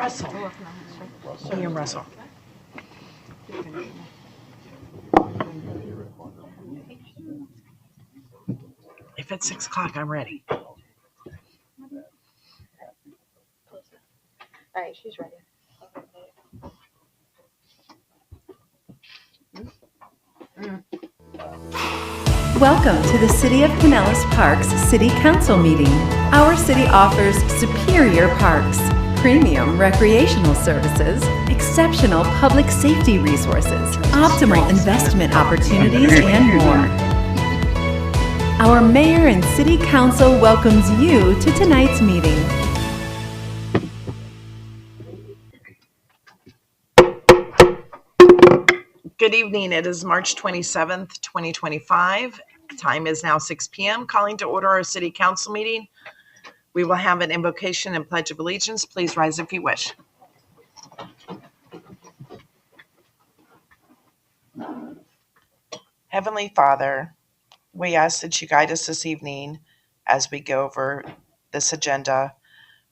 Russell. Ian Russell. If it's 6 o'clock, I'm ready. All right, she's ready. Welcome to the City of Pinellas Parks City Council meeting. Our city offers superior parks, premium recreational services, exceptional public safety resources, optimal investment opportunities, and more. Our mayor and city council welcomes you to tonight's meeting. Good evening. It is March 27th, 2025. Time is now 6 p.m. Calling to order our city council meeting. We will have an invocation and pledge of allegiance. Please rise if you wish. Heavenly Father, we ask that you guide us this evening as we go over this agenda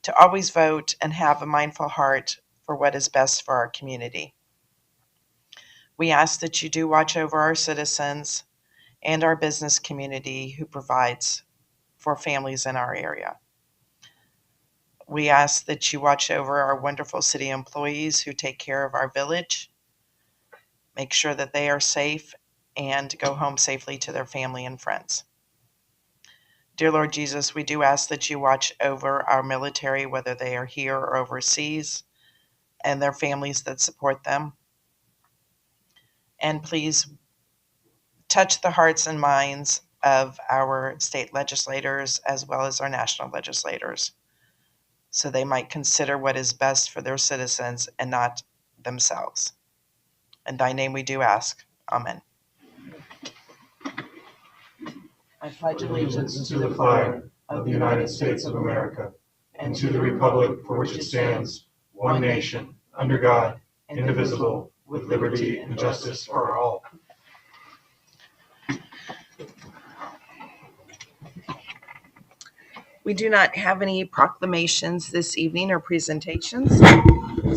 to always vote and have a mindful heart for what is best for our community. We ask that you do watch over our citizens and our business community who provides for families in our area. We ask that you watch over our wonderful city employees who take care of our village, make sure that they are safe and go home safely to their family and friends. Dear Lord Jesus, we do ask that you watch over our military, whether they are here or overseas, and their families that support them. And please touch the hearts and minds of our state legislators as well as our national legislators, so they might consider what is best for their citizens and not themselves. In thy name we do ask. Amen. I pledge allegiance to the flag of the United States of America and to the republic for which it stands, one nation, under God, indivisible, with liberty and justice for all. We do not have any proclamations this evening or presentations.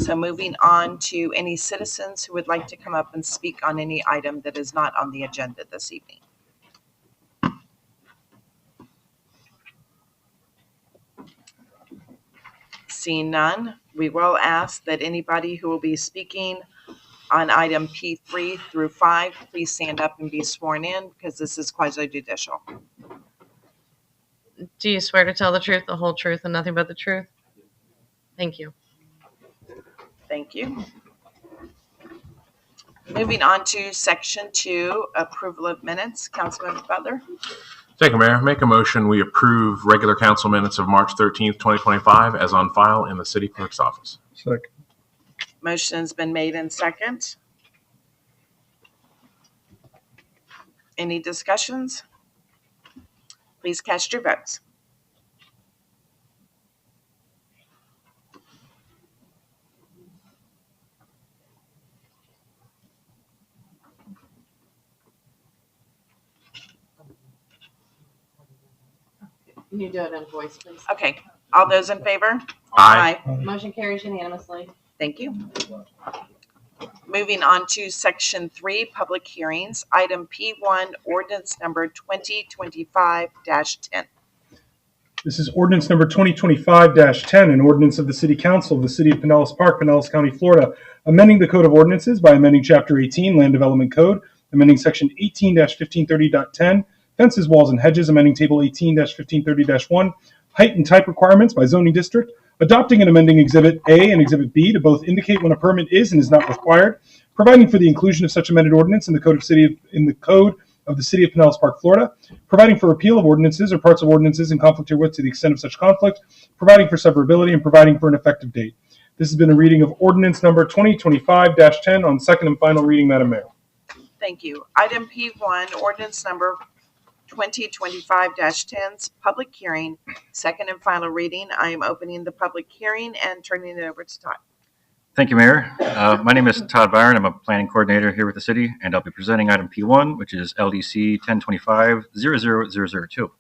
So moving on to any citizens who would like to come up and speak on any item that is not on the agenda this evening. Seeing none, we will ask that anybody who will be speaking on item P3 through 5, please stand up and be sworn in because this is quasi-judicial. Do you swear to tell the truth, the whole truth, and nothing but the truth? Thank you. Thank you. Moving on to section 2, approval of minutes. Councilman Butler. Thank you, Mayor. Make a motion we approve regular council minutes of March 13th, 2025 as on file in the city clerk's office. Second. Motion's been made and second. Any discussions? Please cast your votes. Can you do it in voice, please? Okay, all those in favor? Aye. Motion carries unanimously. Thank you. Moving on to section 3, public hearings. Item P1, ordinance number 2025-10. This is ordinance number 2025-10, an ordinance of the City Council of the City of Pinellas Park, Pinellas County, Florida, amending the Code of Ordinances by amending Chapter 18, Land Development Code, amending Section 18-1530.10, fences, walls, and hedges, amending Table 18-1530-1, height and type requirements by zoning district, adopting and amending Exhibit A and Exhibit B to both indicate when a permit is and is not required, providing for the inclusion of such amended ordinance in the Code of the City of Pinellas Park, Florida, providing for repeal of ordinances or parts of ordinances in conflict herewith to the extent of such conflict, providing for severability, and providing for an effective date. This has been a reading of ordinance number 2025-10 on second and final reading, Madam Mayor. Thank you. Item P1, ordinance number 2025-10's public hearing, second and final reading. I am opening the public hearing and turning it over to Todd. Thank you, Mayor. My name is Todd Byron. I'm a planning coordinator here with the city, and I'll be presenting item P1, which is LDC 1025-00002.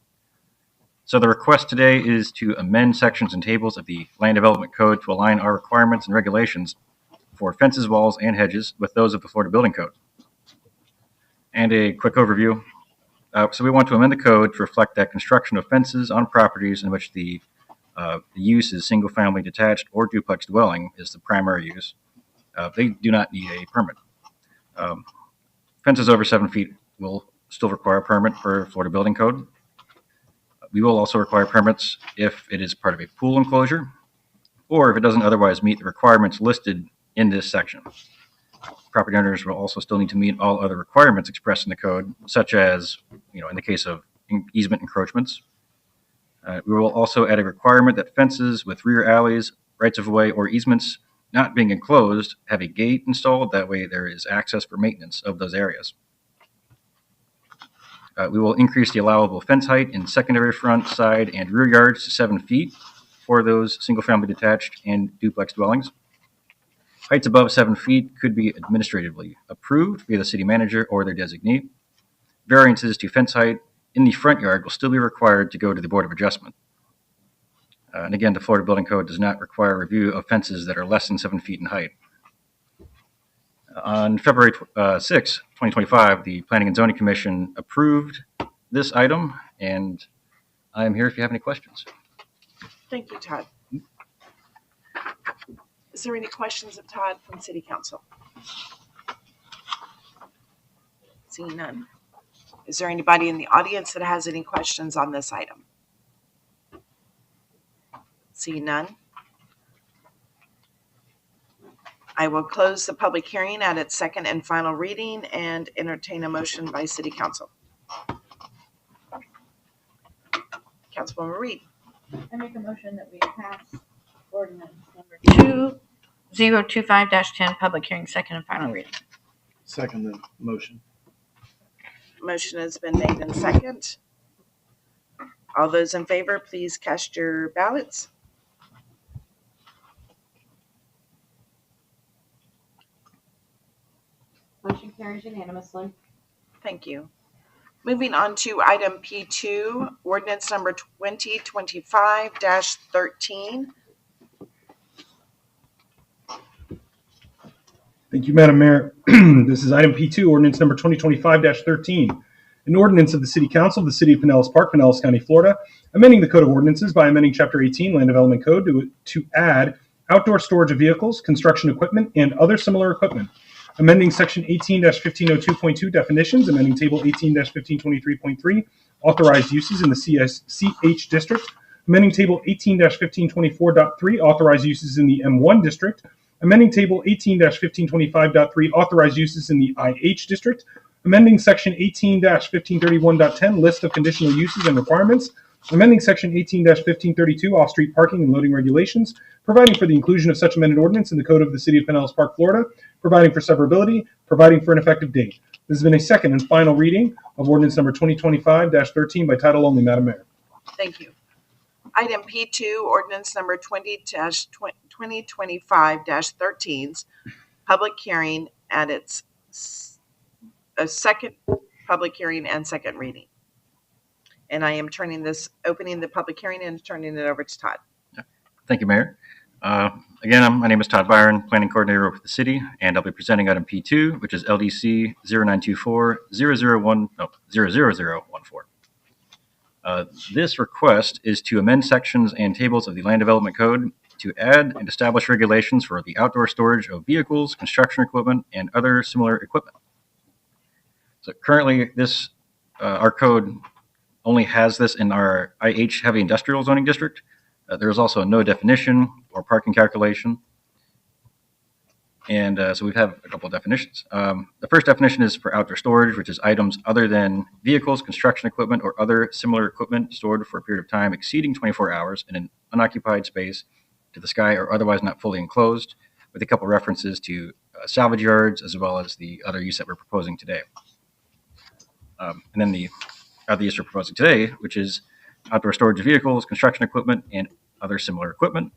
So the request today is to amend sections and tables of the Land Development Code to align our requirements and regulations for fences, walls, and hedges with those of the Florida Building Code. And a quick overview. So we want to amend the code to reflect that construction of fences on properties in which the use is single-family detached or duplex dwelling is the primary use. They do not need a permit. Fences over 7 feet will still require a permit for Florida Building Code. We will also require permits if it is part of a pool enclosure or if it doesn't otherwise meet the requirements listed in this section. Property owners will also still need to meet all other requirements expressed in the code, such as, in the case of easement encroachments. We will also add a requirement that fences with rear alleys, rights-of-way, or easements not being enclosed have a gate installed. That way there is access for maintenance of those areas. We will increase the allowable fence height in secondary front, side, and rear yards to 7 feet for those single-family detached and duplex dwellings. Heights above 7 feet could be administratively approved via the city manager or their designee. Variances to fence height in the front yard will still be required to go to the Board of Adjustment. And again, the Florida Building Code does not require review of fences that are less than 7 feet in height. On February 6, 2025, the Planning and Zoning Commission approved this item, and I am here if you have any questions. Thank you, Todd. Is there any questions of Todd from City Council? Seeing none. Is there anybody in the audience that has any questions on this item? Seeing none. I will close the public hearing at its second and final reading and entertain a motion by City Council. Councilwoman Reed. I make a motion that we pass ordinance number 2025-10, public hearing, second and final reading. Second the motion. Motion has been made and second. All those in favor, please cast your ballots. motion carries unanimously. Thank you. Moving on to item P2, ordinance number 2025-13. Thank you, Madam Mayor. This is item P2, ordinance number 2025-13. An ordinance of the City Council of the City of Pinellas Park, Pinellas County, Florida, amending the Code of Ordinances by amending Chapter 18, Land Development Code, to add outdoor storage of vehicles, construction equipment, and other similar equipment. Amending Section 18-1502.2 definitions, amending Table 18-1523.3 authorized uses in the CH district, amending Table 18-1524.3 authorized uses in the M1 district, amending Table 18-1525.3 authorized uses in the IH district, amending Section 18-1531.10 list of conditional uses and requirements, amending Section 18-1532 off-street parking and loading regulations, providing for the inclusion of such amended ordinance in the Code of the City of Pinellas Park, Florida, providing for severability, providing for an effective date. This has been a second and final reading of ordinance number 2025-13 by title only, Madam Mayor. Thank you. Item P2, ordinance number 2025-13's public hearing at its second public hearing and second reading. And I am opening the public hearing and turning it over to Todd. Thank you, Mayor. Again, my name is Todd Byron, Planning Coordinator with the City, and I'll be presenting item P2, which is LDC 0924-00014. This request is to amend sections and tables of the Land Development Code to add and establish regulations for the outdoor storage of vehicles, construction equipment, and other similar equipment. So currently, our code only has this in our IH heavy industrial zoning district. There is also no definition or parking calculation. And so we have a couple of definitions. The first definition is for outdoor storage, which is items other than vehicles, construction equipment, or other similar equipment stored for a period of time exceeding 24 hours in an unoccupied space to the sky or otherwise not fully enclosed, with a couple references to salvage yards as well as the other use that we're proposing today. And then the other use we're proposing today, which is outdoor storage of vehicles, construction equipment, and other similar equipment.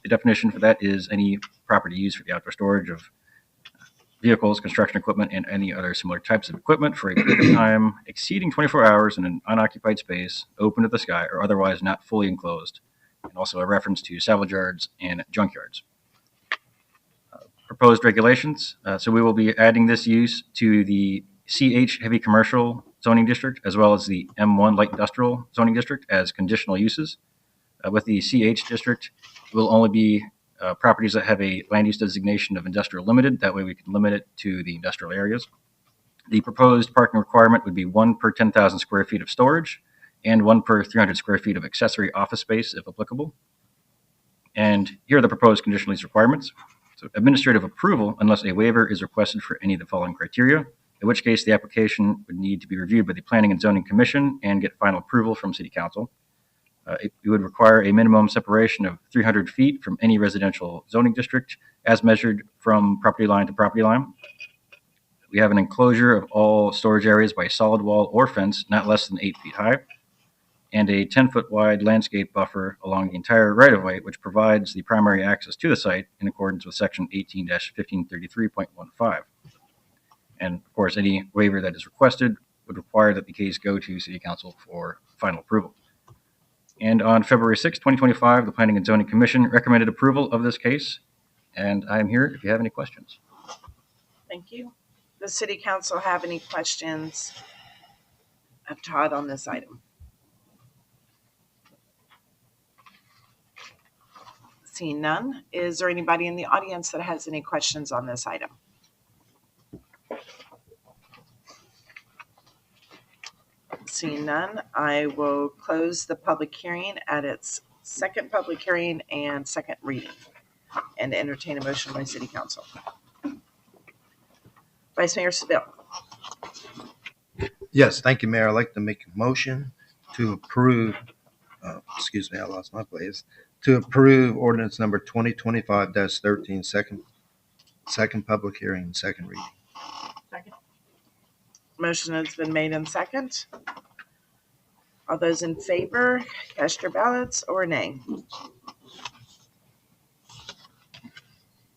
The definition for that is any property used for the outdoor storage of vehicles, construction equipment, and any other similar types of equipment for a period of time exceeding 24 hours in an unoccupied space, open to the sky, or otherwise not fully enclosed, and also a reference to salvage yards and junkyards. Proposed regulations. So we will be adding this use to the CH heavy commercial zoning district as well as the M1 light industrial zoning district as conditional uses. With the CH district, it will only be properties that have a land use designation of industrial limited. That way we can limit it to the industrial areas. The proposed parking requirement would be 1 per 10,000 square feet of storage and 1 per 300 square feet of accessory office space if applicable. And here are the proposed conditional use requirements. So administrative approval unless a waiver is requested for any of the following criteria, in which case the application would need to be reviewed by the Planning and Zoning Commission and get final approval from City Council. It would require a minimum separation of 300 feet from any residential zoning district as measured from property line to property line. We have an enclosure of all storage areas by solid wall or fence not less than 8 feet high, and a 10-foot wide landscape buffer along the entire right-of-way, which provides the primary access to the site in accordance with Section 18-1533.15. And of course, any waiver that is requested would require that the case go to City Council for final approval. And on February 6, 2025, the Planning and Zoning Commission recommended approval of this case, and I am here if you have any questions. Thank you. Does City Council have any questions of Todd on this item? Seeing none, is there anybody in the audience that has any questions on this item? Seeing none, I will close the public hearing at its second public hearing and second reading and entertain a motion by City Council. Vice Mayor Seville. Yes, thank you, Mayor. I'd like to make a motion to approve, excuse me, I lost my place, to approve ordinance number 2025-13, second public hearing and second reading. Second. Motion has been made in second. All those in favor, cast your ballots or nay.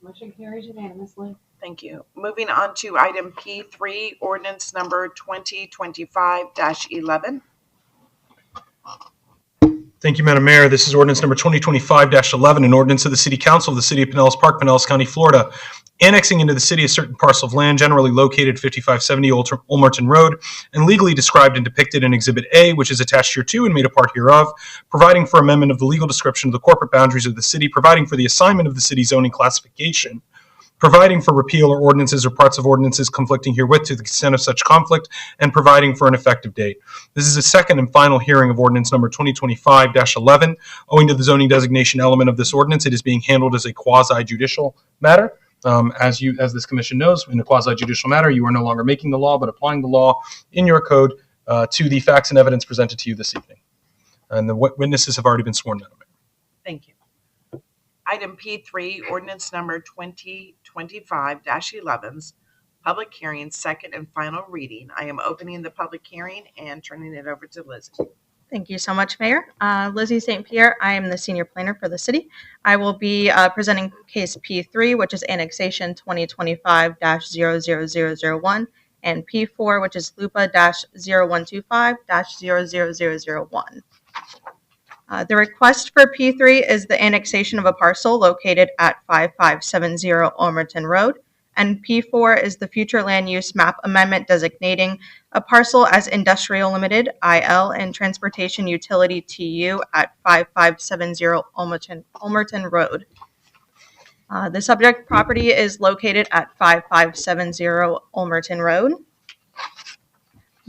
Motion carries unanimously. Thank you. Moving on to item P3, ordinance number 2025-11. Thank you, Madam Mayor. This is ordinance number 2025-11, an ordinance of the City Council of the City of Pinellas Park, Pinellas County, Florida, annexing into the city a certain parcel of land generally located 5570 Olmerton Road and legally described and depicted in Exhibit A, which is attached here to and made a part hereof, providing for amendment of the legal description of the corporate boundaries of the city, providing for the assignment of the city zoning classification, providing for repeal or ordinances or parts of ordinances conflicting herewith to the extent of such conflict, and providing for an effective date. This is a second and final hearing of ordinance number 2025-11. Owing to the zoning designation element of this ordinance, it is being handled as a quasi-judicial matter. As this commission knows, in a quasi-judicial matter, you are no longer making the law, but applying the law in your code to the facts and evidence presented to you this evening. And the witnesses have already been sworn, Madam Mayor. Thank you. Item P3, ordinance number 2025-11's public hearing, second and final reading. I am opening the public hearing and turning it over to Lizzie. Thank you so much, Mayor. Lizzie St. Pierre, I am the senior planner for the city. I will be presenting case P3, which is annexation 2025-00001, and P4, which is LUPA-0125-00001. The request for P3 is the annexation of a parcel located at 5570 Olmerton Road, and P4 is the future land use map amendment designating a parcel as industrial limited IL and transportation utility TU at 5570 Olmerton Road. The subject property is located at 5570 Olmerton Road.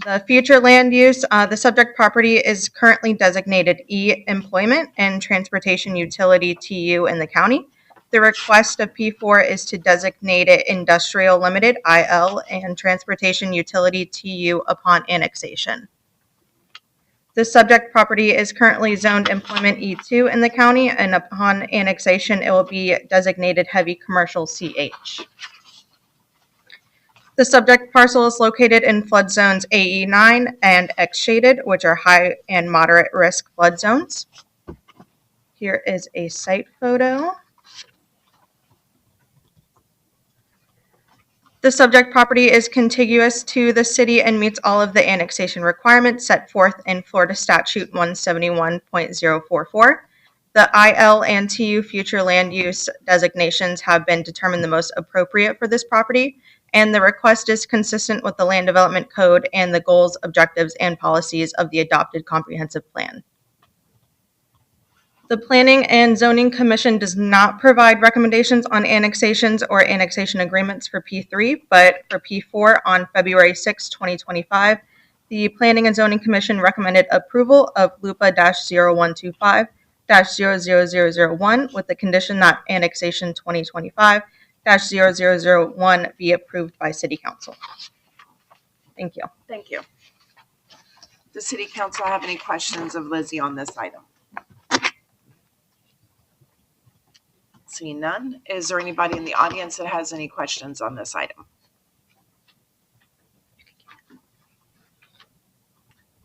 The future land use, the subject property is currently designated E, employment and transportation utility TU in the county. The request of P4 is to designate it industrial limited IL and transportation utility TU upon annexation. The subject property is currently zoned employment E2 in the county, and upon annexation, it will be designated heavy commercial CH. The subject parcel is located in flood zones AE9 and X shaded, which are high and moderate risk flood zones. Here is a site photo. The subject property is contiguous to the city and meets all of the annexation requirements set forth in Florida Statute 171.044. The IL and TU future land use designations have been determined the most appropriate for this property, and the request is consistent with the Land Development Code and the goals, objectives, and policies of the adopted comprehensive plan. The Planning and Zoning Commission does not provide recommendations on annexations or annexation agreements for P3, but for P4 on February 6, 2025, the Planning and Zoning Commission recommended approval of LUPA-0125-00001 with the condition that annexation 2025-0001 be approved by City Council. Thank you. Thank you. Does City Council have any questions of Lizzie on this item? Seeing none, is there anybody in the audience that has any questions on this item?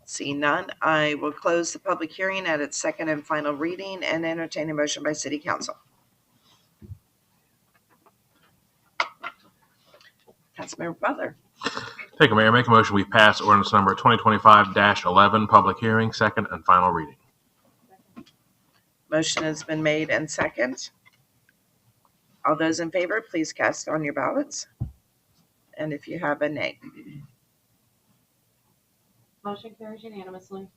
Seeing none, I will close the public hearing at its second and final reading and entertain a motion by City Council. Councilmember Butler. Thank you, Mayor. Make a motion we pass ordinance number 2025-11, public hearing, second and final reading. Motion has been made and second. All those in favor, please cast on your ballots. And if you have a nay. Motion carries unanimously.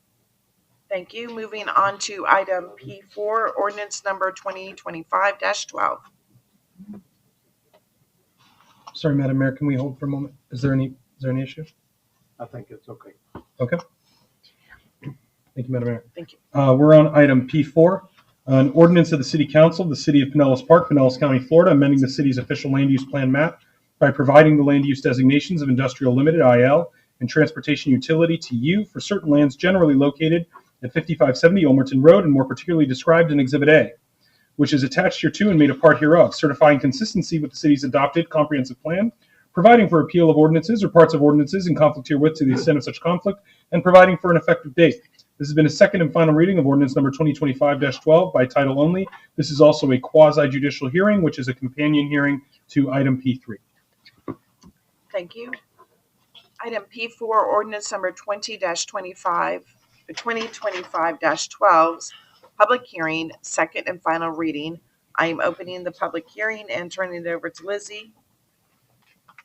Thank you. Moving on to item P4, ordinance number 2025-12. Sorry, Madam Mayor, can we hold for a moment? Is there any issue? I think it's okay. Okay. Thank you, Madam Mayor. Thank you. We're on item P4, an ordinance of the City Council of the City of Pinellas Park, Pinellas County, Florida, amending the city's official land use plan map by providing the land use designations of Industrial Limited, IL, and Transportation Utility, TU, for certain lands generally located at 5570 Olmerton Road and more particularly described in Exhibit A, which is attached hereto and made a part hereof, certifying consistency with the city's adopted comprehensive plan, providing for appeal of ordinances or parts of ordinances in conflict herewith to the extent of such conflict, and providing for an effective date. This has been a second and final reading of ordinance number 2025-12 by title only. This is also a quasi-judicial hearing, which is a companion hearing to item P3. Thank you. Item P4, ordinance number 2025-12, public hearing, second and final reading. I am opening the public hearing and turning it over to Lizzie.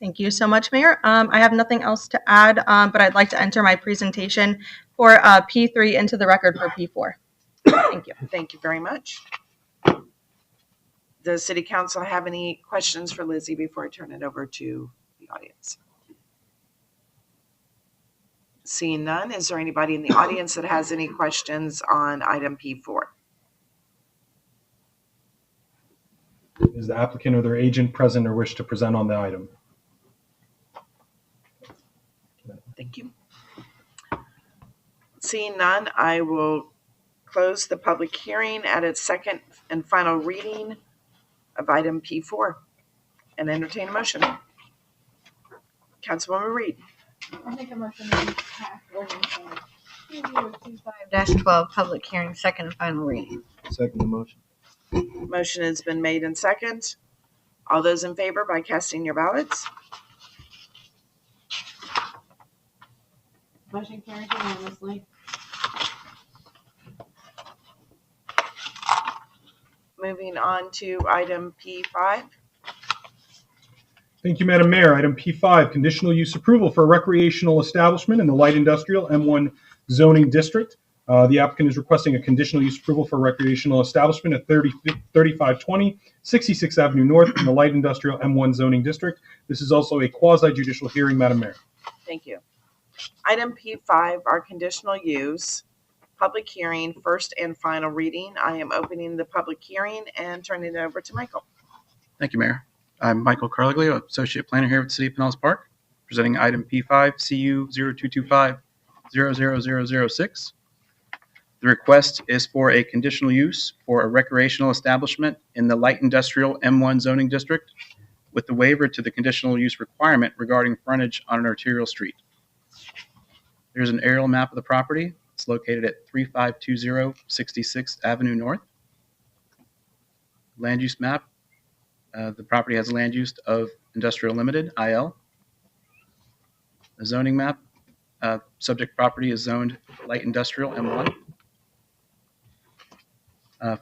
Thank you so much, Mayor. I have nothing else to add, but I'd like to enter my presentation for P3 into the record for P4. Thank you. Thank you very much. Does City Council have any questions for Lizzie before I turn it over to the audience? Seeing none, is there anybody in the audience that has any questions on item P4? Is the applicant or their agent present or wish to present on the item? Thank you. Seeing none, I will close the public hearing at its second and final reading of item P4 and entertain a motion. Councilwoman Reed. I'll make a motion to pass ordinance number 2025-12, public hearing, second and final reading. Second the motion. Motion has been made and second. All those in favor by casting your ballots. Motion carries unanimously. Moving on to item P5. Thank you, Madam Mayor. Item P5, conditional use approval for a recreational establishment in the light industrial M1 zoning district. The applicant is requesting a conditional use approval for a recreational establishment at 3520 66th Avenue North in the light industrial M1 zoning district. This is also a quasi-judicial hearing, Madam Mayor. Thank you. Item P5, our conditional use, public hearing, first and final reading. I am opening the public hearing and turning it over to Michael. Thank you, Mayor. I'm Michael Carliglio, Associate Planner here with the City of Pinellas Park, presenting item P5 CU 0225-00006. The request is for a conditional use for a recreational establishment in the light industrial M1 zoning district with the waiver to the conditional use requirement regarding frontage on an arterial street. There's an aerial map of the property. It's located at 3520 66th Avenue North. Land use map The property has land use of Industrial Limited, IL. The zoning map, subject property is zoned light industrial, M1.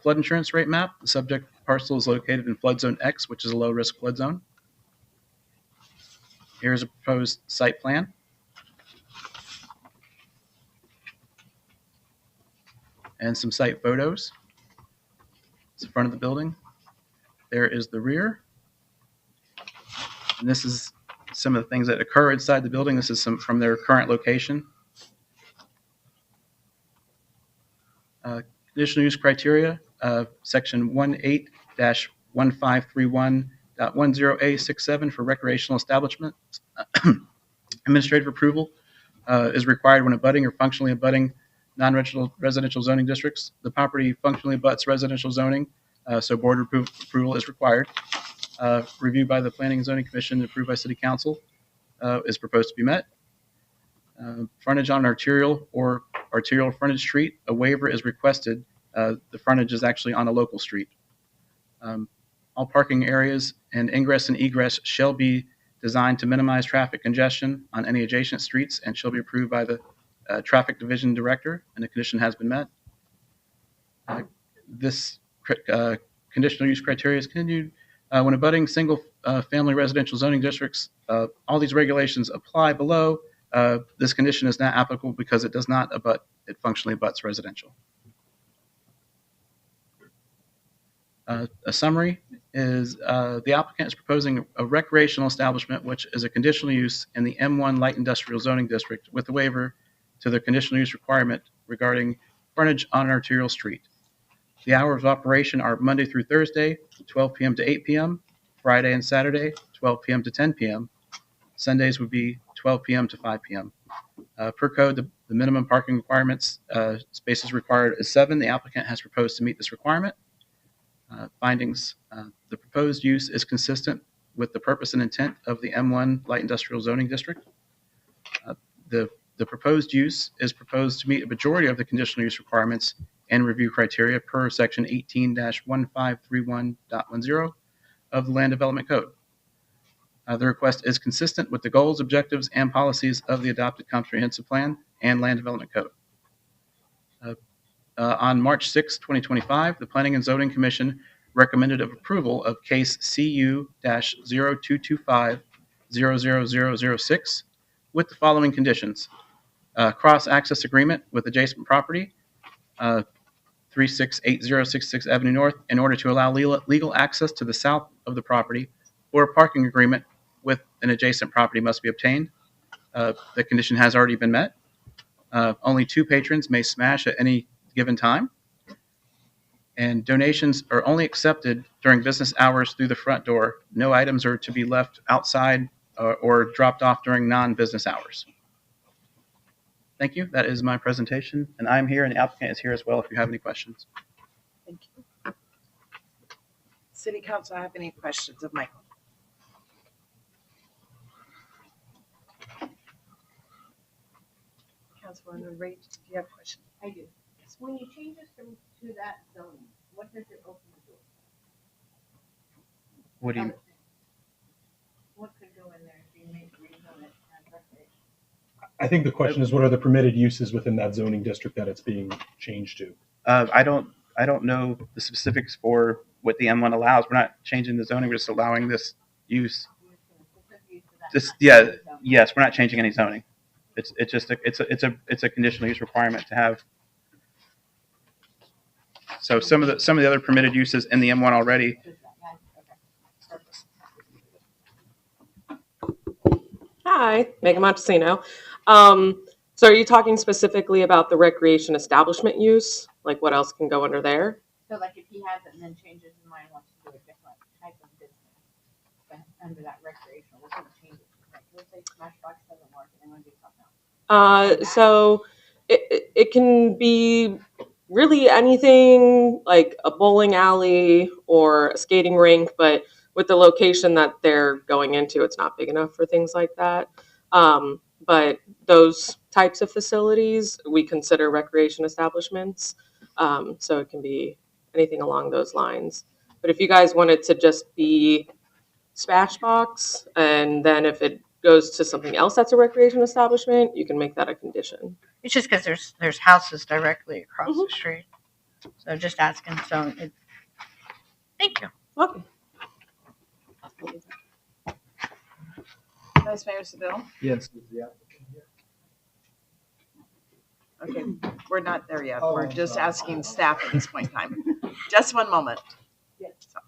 Flood insurance rate map, the subject parcel is located in flood zone X, which is a low-risk flood zone. Here's a proposed site plan. And some site photos. It's the front of the building. There is the rear. And this is some of the things that occur inside the building. This is some from their current location. Conditional use criteria, section 18-1531.10A67 for recreational establishments. Administrative approval is required when abutting or functionally abutting non-residential zoning districts. The property functionally abuts residential zoning, so board approval is required. Reviewed by the Planning and Zoning Commission and approved by City Council is proposed to be met. Frontage on arterial or arterial frontage street, a waiver is requested. The frontage is actually on a local street. All parking areas and ingress and egress shall be designed to minimize traffic congestion on any adjacent streets and shall be approved by the Traffic Division Director, and the condition has been met. This conditional use criteria is continued when abutting single-family residential zoning districts. All these regulations apply below. This condition is not applicable because it does not abut, it functionally abuts residential. A summary is the applicant is proposing a recreational establishment, which is a conditional use in the M1 Light Industrial Zoning District with a waiver to the conditional use requirement regarding frontage on an arterial street. The hours of operation are Monday through Thursday, 12 p.m. to 8 p.m., Friday and Saturday, 12 p.m. to 10 p.m. Sundays would be 12 p.m. to 5 p.m. Per code, the minimum parking requirements, spaces required is 7. The applicant has proposed to meet this requirement. Findings, the proposed use is consistent with the purpose and intent of the M1 Light Industrial Zoning District. The proposed use is proposed to meet a majority of the conditional use requirements and review criteria per section 18-1531.10 of the Land Development Code. The request is consistent with the goals, objectives, and policies of the adopted comprehensive plan and Land Development Code. On March 6, 2025, the Planning and Zoning Commission recommended approval of case CU-0225-00006 with the following conditions. Cross-access agreement with adjacent property, 368066 Avenue North, in order to allow legal access to the south of the property, or a parking agreement with an adjacent property must be obtained. The condition has already been met. Only 2 patrons may smash at any given time. And donations are only accepted during business hours through the front door. No items are to be left outside or dropped off during non-business hours. Thank you. That is my presentation, and I'm here, and the applicant is here as well if you have any questions. Thank you. City Council, have any questions of Michael? Councilwoman Reed, do you have questions? I do. So when you change this to that zoning, what does it open the door? What do you? What could go in there if you make rezone it as recreation? I think the question is, what are the permitted uses within that zoning district that it's being changed to? I don't know the specifics for what the M1 allows. We're not changing the zoning. We're just allowing this use. Yes, we're not changing any zoning. It's just a conditional use requirement to have. So some of the other permitted uses in the M1 already. Hi, Megan Montesino. So are you talking specifically about the recreation establishment use? Like what else can go under there? So like if he has it and then changes his mind, wants to do a different type of business, but under that recreational, what's going to change it? Like let's say Smashbox doesn't work and they want to do something else. So it can be really anything like a bowling alley or a skating rink, but with the location that they're going into, it's not big enough for things like that. But those types of facilities we consider recreation establishments. So it can be anything along those lines. But if you guys wanted to just be Smashbox, and then if it goes to something else that's a recreation establishment, you can make that a condition. It's just because there's houses directly across Mhm. the street. So just asking, thank you. Welcome. Vice Mayor Seville? Yes. Okay, we're not there yet. We're just asking staff at this point in time. Just one moment. So,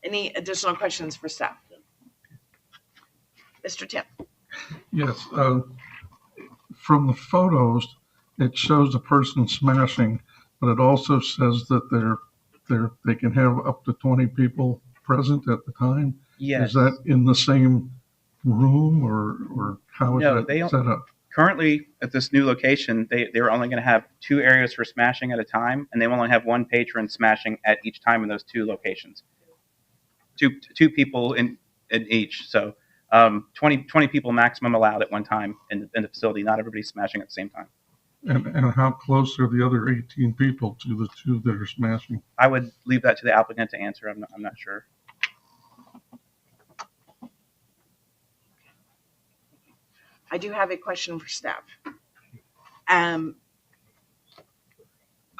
any additional questions for staff? Mr. Tim? Yes, from the photos, it shows the person smashing, but it also says that they can have up to 20 people present at the time. Yes. Is that in the same room or how is No, that they don't- set up? Currently, at this new location, they're only going to have 2 areas for smashing at a time, and they will only have 1 patron smashing at each time in those 2 locations. Two people in each. So 20 people maximum allowed at one time in the facility. Not everybody's smashing at the same time. And how close are the other 18 people to the 2 that are smashing? I would leave that to the applicant to answer. I'm not sure. I do have a question for staff. A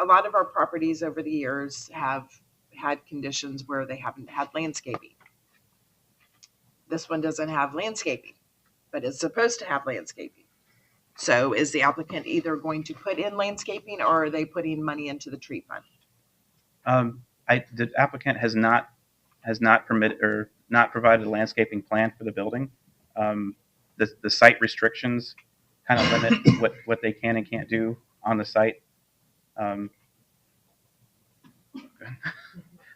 lot of our properties over the years have had conditions where they haven't had landscaping. This one doesn't have landscaping, but it's supposed to have landscaping. So is the applicant either going to put in landscaping or are they putting money into the tree fund? The applicant has not permitted or not provided a landscaping plan for the building. The site restrictions kind of limit what they can and can't do on the site. I'll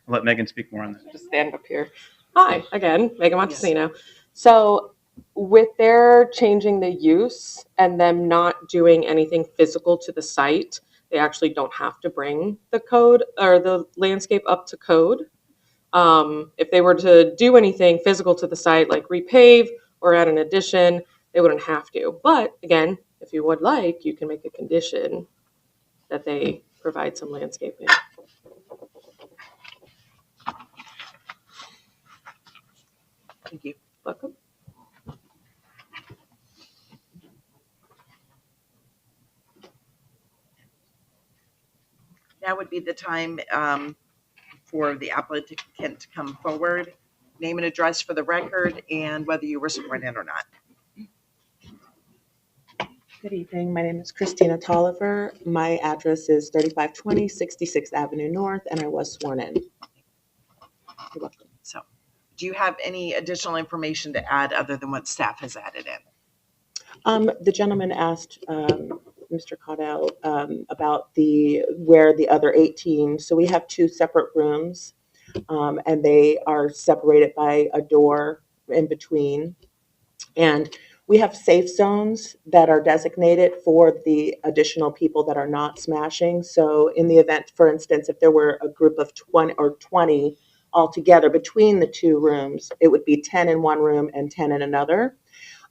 let Megan speak more on that. Just stand up here. Hi, again, Megan Montesino. So with their changing the use and them not doing anything physical to the site, they actually don't have to bring the code or the landscape up to code. If they were to do anything physical to the site, like repave or add an addition, they wouldn't have to. But again, if you would like, you can make a condition that they provide some landscaping. Thank you. Welcome. Now would be the time for the applicant to come forward, name and address for the record, and whether you were sworn in or not. Good evening. My name is Christina Tolliver. My address is 3520 66th Avenue North, and I was sworn in. You're welcome. So, do you have any additional information to add other than what staff has added in? The gentleman asked Mr. Caudell about where the other 18. So we have 2 separate rooms, and they are separated by a door in between. And we have safe zones that are designated for the additional people that are not smashing. So in the event, for instance, if there were a group of 20 altogether between the 2 rooms, it would be 10 in one room and 10 in another.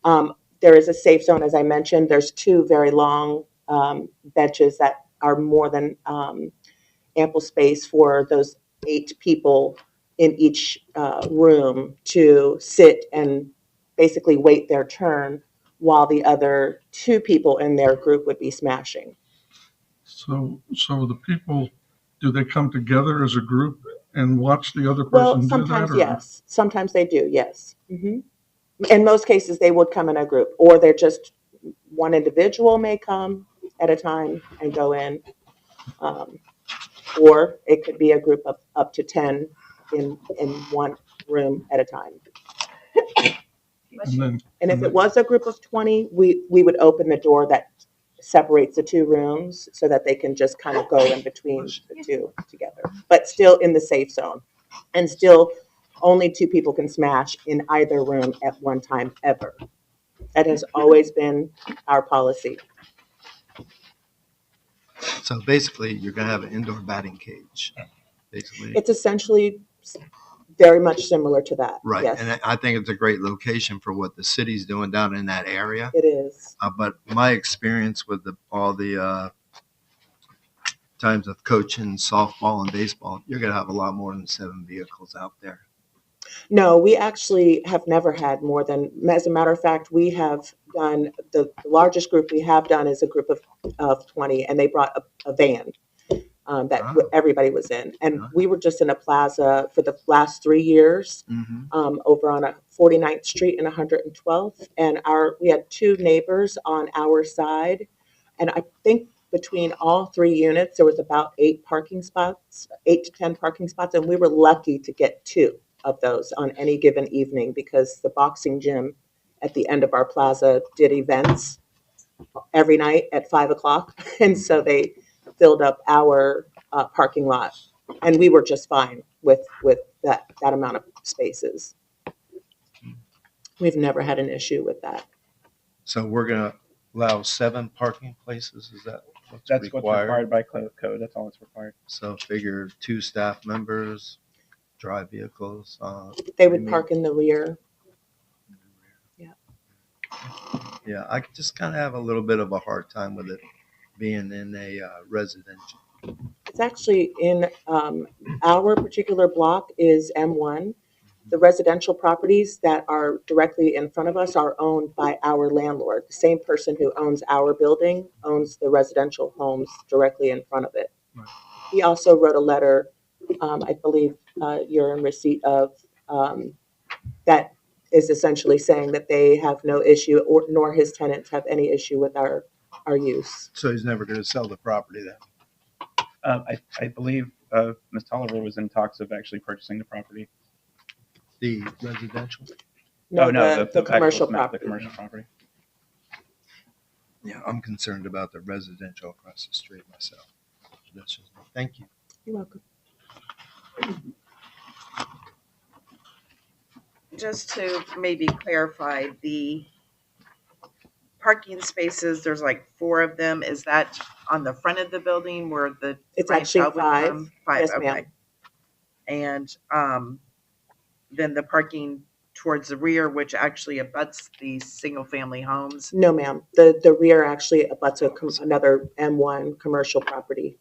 There is a safe zone, as I mentioned. There's 2 very long benches that are more than ample space for those 8 people in each room to sit and basically wait their turn while the other 2 people in their group would be smashing. So the people, do they come together as a group and watch the other person Well, do that? sometimes or- yes. Sometimes they do, yes. In most cases, they would come in a group, or they're just one individual may come at a time and go in. Or it could be a group of up to 10 in one room at a time. And if it was a group of 20, we would open the door that separates the 2 rooms so that they can just kind of go in between the 2 together, but still in the safe zone. And still only 2 people can smash in either room at one time ever. That has always been our policy. So basically, you're going to have an indoor batting cage, basically. It's essentially very much similar to that. Right. Yes, And I think it's a great location for what the city's doing down in that area. it is. But my experience with all the times of coaching softball and baseball, you're going to have a lot more than 7 vehicles out there. No, we actually have never had more than, as a matter of fact, we have done, the largest group we have done is a group of 20, and they brought a van that everybody was in. And we were just in a plaza for the last 3 years over on 49th Street and 112th. And we had 2 neighbors on our side. And I think between all 3 units, there was about 8 to 10 parking spots. And we were lucky to get 2 of those on any given evening because the boxing gym at the end of our plaza did events every night at 5 o'clock. And so they filled up our parking lot. And we were just fine with that amount of spaces. We've never had an issue with that. So we're going to allow 7 parking places? Is that what's That's required? what's required by code. That's all that's required. So figure 2 staff members, drive vehicles. They would park in the rear. Yeah, I just kind of have a little bit of a hard time with it being in a residential. It's actually in our particular block is M1. The residential properties that are directly in front of us are owned by our landlord. The same person who owns our building owns the residential homes directly in front of it. Right. He also wrote a letter, I believe you're in receipt of, that is essentially saying that they have no issue, nor his tenants have any issue with our use. So he's never going to sell the property then? I believe Ms. Tolliver was in talks of actually purchasing the property. The residential? No, no, the commercial property. The commercial property. Yeah, I'm concerned about the residential across the street myself. That's just, thank you. You're welcome. Just to maybe clarify, the parking spaces, there's like 4 of them. Is that on the front of the building where the It's right actually side would 5. come? 5, Yes, okay. ma'am. And then the parking towards the rear, which actually abuts the single-family homes. No, ma'am. The rear actually abuts another M1 commercial property.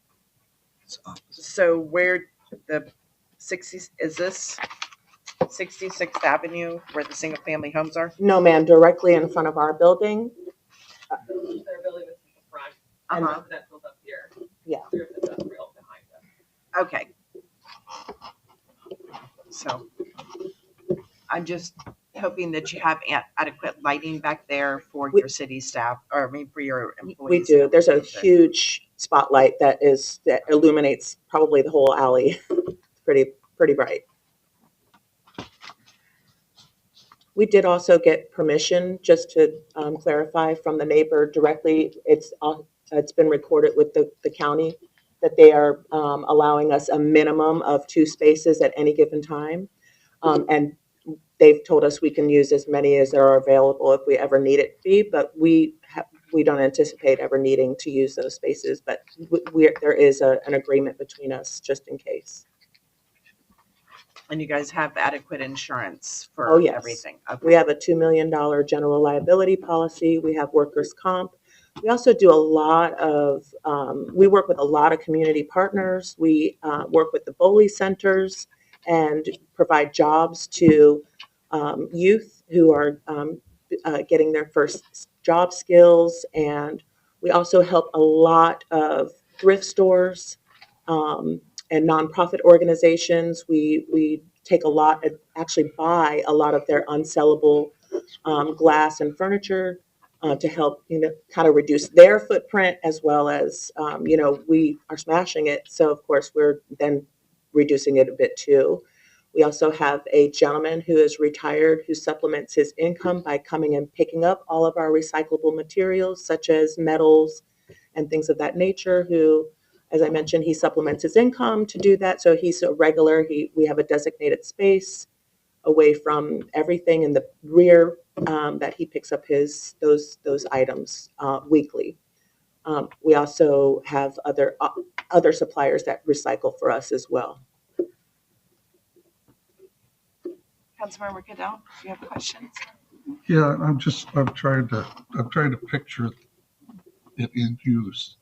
So where the 60 is this 66th Avenue where the single-family homes are? No, ma'am. Directly in front of our building. Their building is in the front, and residential's up here. Yeah. There's industrial behind them. Okay. So I'm just hoping that you have adequate lighting back there for your city staff, or I mean for your employees. We do. There's a huge spotlight that illuminates probably the whole alley. It's pretty bright. We did also get permission, just to clarify, from the neighbor directly. It's been recorded with the county that they are allowing us a minimum of 2 spaces at any given time. And they've told us we can use as many as are available if we ever need it to be, but we don't anticipate ever needing to use those spaces. But there is an agreement between us just in case. And you guys have adequate insurance for everything? Okay. We have a $2 million general liability policy. We have workers' comp. We also do a lot of, we work with a lot of community partners. We work with the Bowley centers and provide jobs to youth who are getting their first job skills. And we also help a lot of thrift stores and nonprofit organizations. We take a lot, actually buy a lot of their unsellable glass and furniture to help, kind of reduce their footprint, as well as, we are smashing it. So of course we're then reducing it a bit too. We also have a gentleman who is retired who supplements his income by coming and picking up all of our recyclable materials, such as metals and things of that nature, who, as I mentioned, he supplements his income to do that. So he's a regular. We have a designated space away from everything in the rear that he picks up those items weekly. We also have other suppliers that recycle for us as well. Councilmember Goodell, do you have questions? Yeah, I'm trying to picture it in use.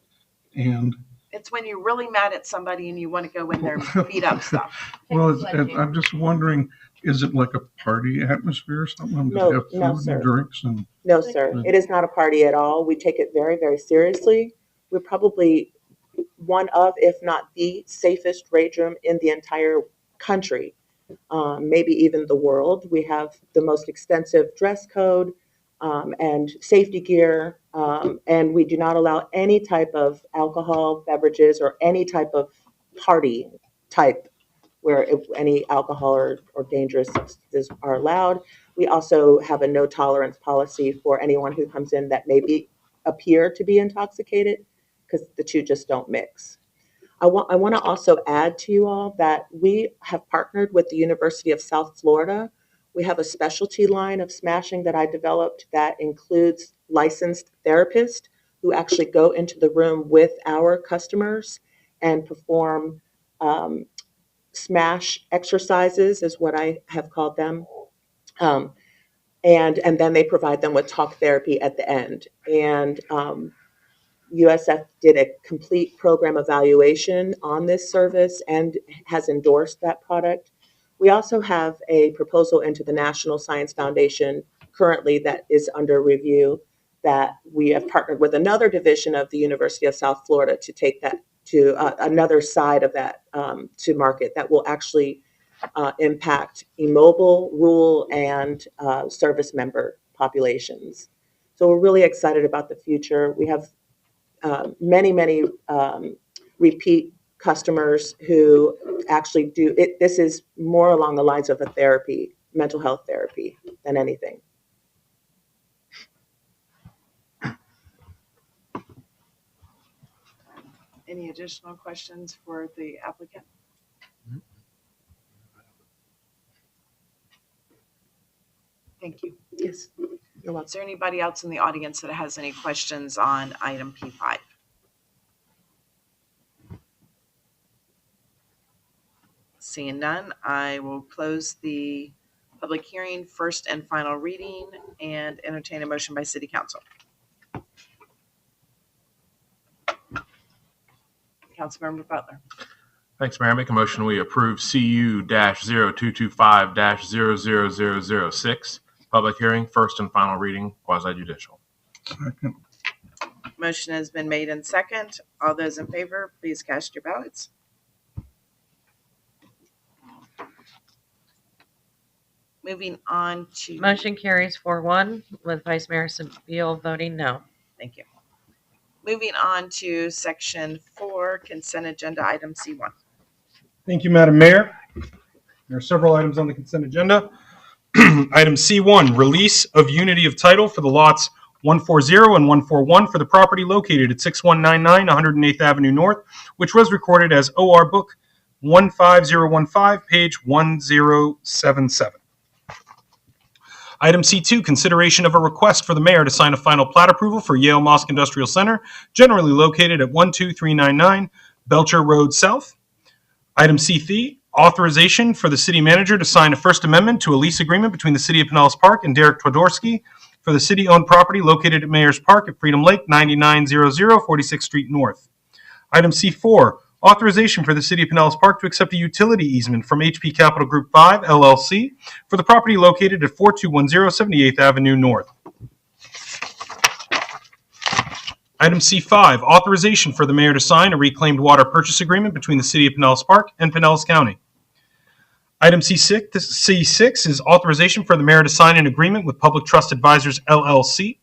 And It's when you're really mad at somebody and you want to go in there and beat up stuff. Well, I'm just wondering, is it like a party atmosphere or something? Does it have No, food sir. and drinks and? No, sir. It is not a party at all. We take it very, very seriously. We're probably one of, if not the safest rage room in the entire country, maybe even the world. We have the most extensive dress code and safety gear, and we do not allow any type of alcohol beverages or any type of party type where any alcohol or dangerous substances are allowed. We also have a no tolerance policy for anyone who comes in that may appear to be intoxicated, because the two just don't mix. I want to also add to you all that we have partnered with the University of South Florida. We have a specialty line of smashing that I developed that includes licensed therapists who actually go into the room with our customers and perform smash exercises, is what I have called them. And then they provide them with talk therapy at the end. And USF did a complete program evaluation on this service and has endorsed that product. We also have a proposal into the National Science Foundation currently that is under review, that we have partnered with another division of the University of South Florida to take that to another side of that to market that will actually impact immobile, rural, and service member populations. So we're really excited about the future. We have many repeat customers who actually do it. This is more along the lines of a therapy, mental health therapy, than anything. Any additional questions for the applicant? Thank you. Yes, you're welcome. Is there anybody else in the audience that has any questions on item P5? Seeing none, I will close the public hearing, first and final reading, and entertain a motion by City Council. Councilmember Butler. Thanks, Mayor. I make a motion we approve CU-0225-00006. Public hearing, first and final reading, quasi-judicial. Second. Motion has been made and second. All those in favor, please cast your ballots. Moving on to. Motion carries 4-1 with Vice Mayor Sabile voting no. Thank you. Moving on to section 4, consent agenda item C1. Thank you, Madam Mayor. There are several items on the consent agenda. Item C1, release of unity of title for the lots 140 and 141 for the property located at 6199 108th Avenue North, which was recorded as OR Book 15015, page 1077. Item C2, consideration of a request for the mayor to sign a final plat approval for Yale Mosque Industrial Center, generally located at 12399 Belcher Road South. Item C3, authorization for the city manager to sign a First Amendment to a lease agreement between the City of Pinellas Park and Derek Twadorsky for the city-owned property located at Mayor's Park at Freedom Lake, 9900 46th Street North. Item C4, authorization for the City of Pinellas Park to accept a utility easement from HP Capital Group 5, LLC, for the property located at 4210 78th Avenue North. Item C5, authorization for the mayor to sign a reclaimed water purchase agreement between the City of Pinellas Park and Pinellas County. Item C6 is authorization for the mayor to sign an agreement with Public Trust Advisors, LLC.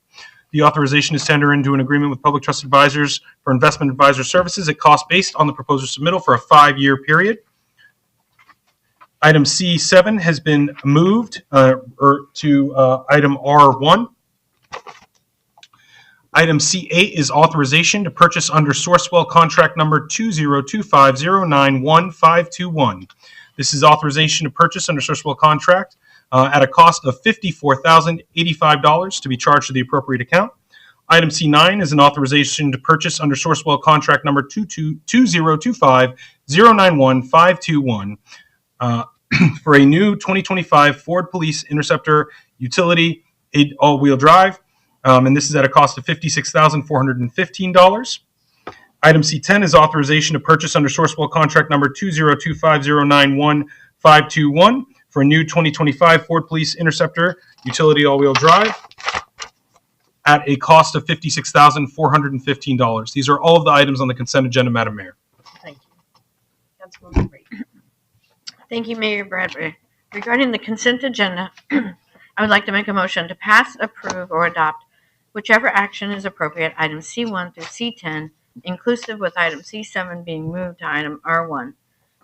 The authorization is to enter into an agreement with Public Trust Advisors for investment advisor services at cost based on the proposal submittal for a 5-year period. Item C7 has been moved to item R1. Item C8 is authorization to purchase under Sourcewell contract number 20250911521. This is authorization to purchase under Sourcewell contract at a cost of $54,085 to be charged to the appropriate account. Item C9 is an authorization to purchase under Sourcewell contract number 20250911521 for a new 2025 Ford Police Interceptor utility all-wheel drive. And this is at a cost of $56,415. Item C10 is authorization to purchase under Sourcewell contract number 2025091-521 for a new 2025 Ford Police Interceptor utility all-wheel drive at a cost of $56,415. These are all of the items on the consent agenda, Madam Mayor. Thank you. Councilwoman Reed. Thank you, Mayor Bradbury. Regarding the consent agenda, I would like to make a motion to pass, approve, or adopt whichever action is appropriate, items C1 through C10, inclusive with item C7 being moved to item R1.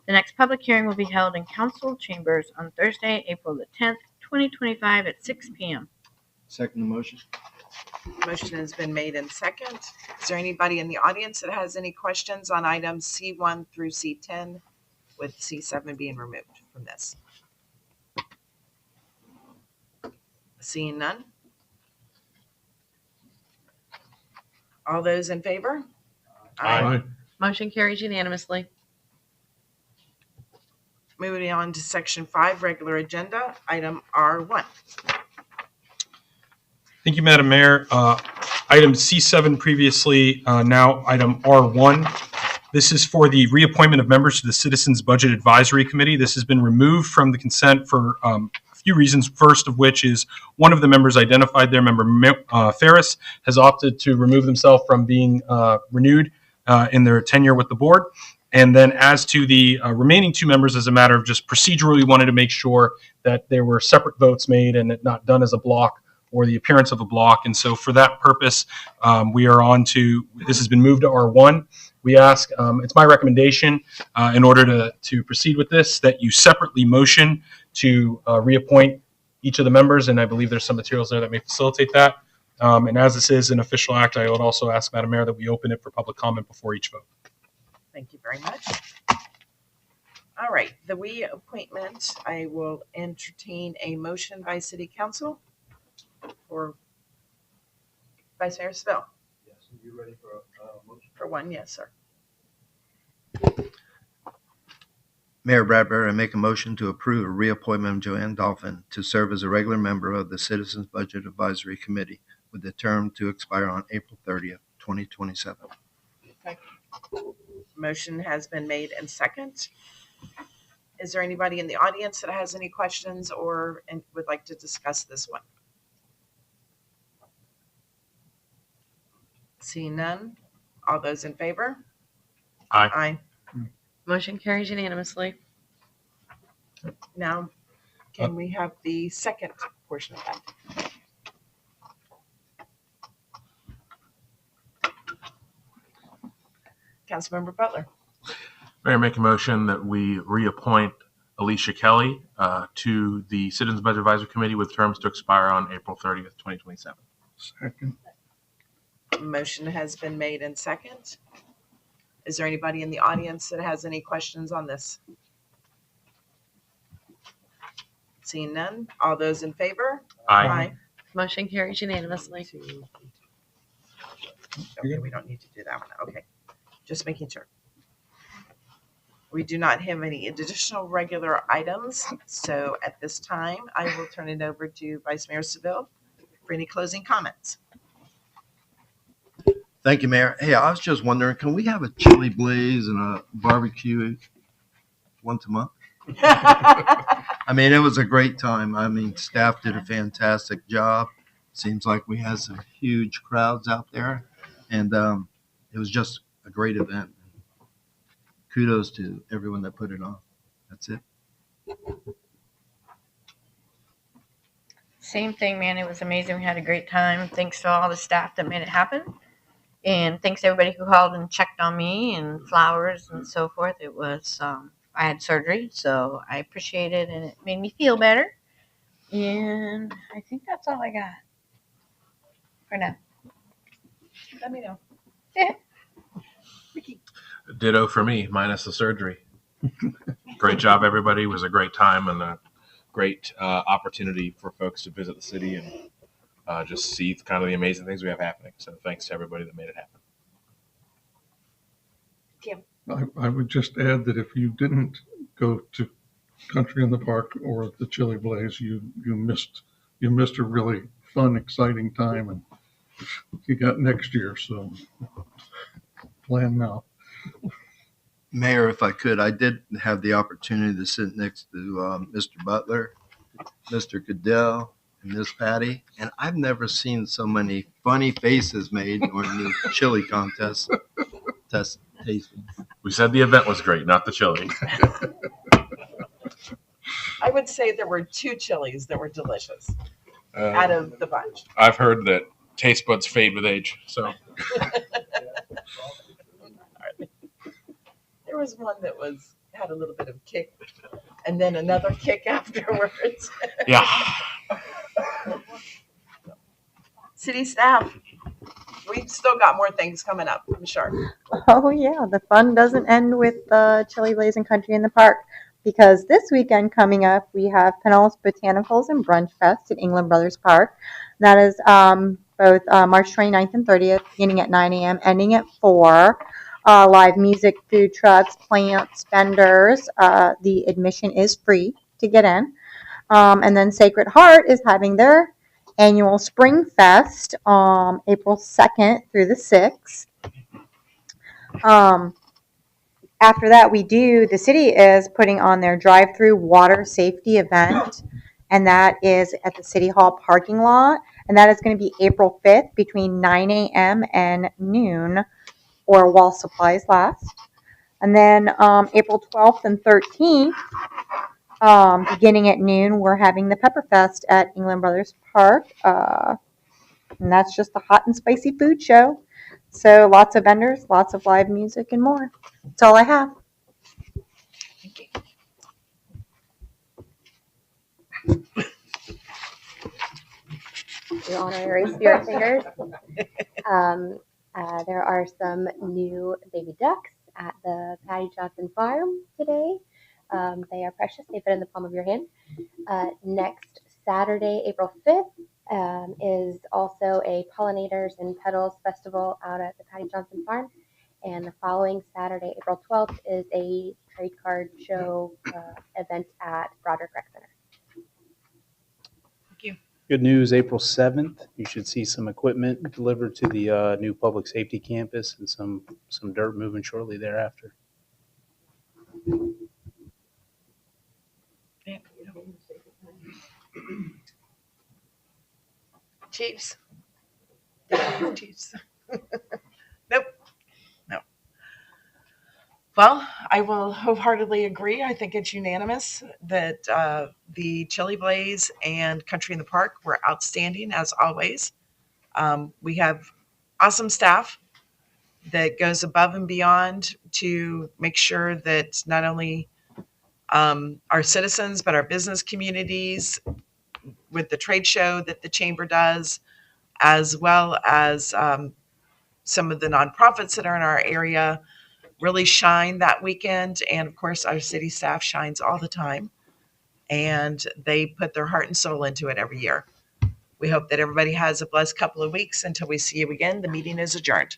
The next public hearing will be held in council chambers on Thursday, April the 10th, 2025 at 6 p.m. Second motion. Motion has been made and second. Is there anybody in the audience that has any questions on items C1 through C10 with C7 being removed from this? Seeing none. All those in favor? Aye. Motion carries unanimously. Moving on to section 5, regular agenda, item R1. Thank you, Madam Mayor. Item C7 previously, now item R1. This is for the reappointment of members to the Citizens Budget Advisory Committee. This has been removed from the consent for a few reasons. First of which is one of the members identified there, member Ferris, has opted to remove themselves from being renewed in their tenure with the board. And then as to the remaining two members, as a matter of just procedurally, wanted to make sure that there were separate votes made and it not done as a block or the appearance of a block. And so for that purpose, we are on to, this has been moved to R1. We ask, it's my recommendation in order to proceed with this, that you separately motion to reappoint each of the members. And I believe there's some materials there that may facilitate that. And as this is an official act, I would also ask, Madam Mayor, that we open it for public comment before each vote. Thank you very much. All right, the reappointment, I will entertain a motion by City Council for Vice Mayor Seville. Yes, are you ready for a motion? For one, yes, sir. Mayor Bradbury, I make a motion to approve a reappointment of Joanne Dolphin to serve as a regular member of the Citizens Budget Advisory Committee with the term to expire on April 30th, 2027. Motion has been made and second. Is there anybody in the audience that has any questions or would like to discuss this one? Seeing none. All those in favor? Aye. Aye. Motion carries unanimously. Now, can we have the second portion of that? Councilmember Butler. Mayor, make a motion that we reappoint Alicia Kelly to the Citizens Budget Advisory Committee with terms to expire on April 30th, 2027. Second. Motion has been made and second. Is there anybody in the audience that has any questions on this? Seeing none. All those in favor? Aye. Motion carries unanimously. Okay, we don't need to do that one. Okay, just making sure. We do not have any additional regular items, so at this time, I will turn it over to Vice Mayor Seville for any closing comments. Thank you, Mayor. Hey, I was just wondering, can we have a chili blaze and a barbecue once a month? I mean, it was a great time. I mean, staff did a fantastic job. Seems like we had some huge crowds out there, and it was just a great event. Kudos to everyone that put it on. That's it. Same thing, man. It was amazing. We had a great time. Thanks to all the staff that made it happen. And thanks to everybody who called and checked on me and flowers and so forth. It was, I had surgery, so I appreciate it and it made me feel better. And I think that's all I got for now. Let me know. Ditto for me, minus the surgery. Great job, everybody. It was a great time and a great opportunity for folks to visit the city and just see kind of the amazing things we have happening. So thanks to everybody that made it happen. Kim. I would just add that if you didn't go to Country in the Park or the Chili Blaze, you missed a really fun, exciting time, and you got next year. So plan now. Mayor, if I could, I did have the opportunity to sit next to Mr. Butler, Mr. Goodell, and Miss Patty, and I've never seen so many funny faces made during the chili contest tasting. We said the event was great, not the chili. I would say there were 2 chilies that were delicious out of the bunch. I've heard that taste buds fade with age, so There was one that had a little bit of kick, and then another kick afterwards. yeah. City staff, we've still got more things coming up, I'm sure. Oh yeah, the fun doesn't end with Chili Blazing Country in the Park, because this weekend coming up we have Pinellas Botanicals and Brunch Fest at England Brothers Park. That is both March 29th and 30th, beginning at 9 a.m., ending at 4. Live music, food trucks, plants, vendors. The admission is free to get in. And then Sacred Heart is having their annual Spring Fest April 2nd through the 6th. After that, the city is putting on their drive-through water safety event, and that is at the City Hall parking lot, and that is going to be April 5th between 9 a.m. and noon, or while supplies last. And then April 12th and 13th, beginning at noon, we're having the Pepper Fest at England Brothers Park, and that's just a hot and spicy food show. So lots of vendors, lots of live music, and more. That's all I have. Your honorary spirit fingers. There are some new baby ducks at the Patty Johnson farm today. They are precious. They fit in the palm of your hand. Next Saturday, April 5th, is also a Pollinators and Petals Festival out at the Patty Johnson farm. And the following Saturday, April 12th, is a trade card show event at Broderick Rec Center. Thank you. Good news, April 7th, you should see some equipment delivered to the new public safety campus and some dirt moving shortly thereafter. Chiefs. Chiefs. Nope. No. Well, I will wholeheartedly agree. I think it's unanimous that the Chili Blaze and Country in the Park were outstanding, as always. We have awesome staff that goes above and beyond to make sure that not only our citizens, but our business communities, with the trade show that the chamber does, as well as some of the nonprofits that are in our area, really shine that weekend. And of course, our city staff shines all the time, and they put their heart and soul into it every year. We hope that everybody has a blessed couple of weeks until we see you again. The meeting is adjourned.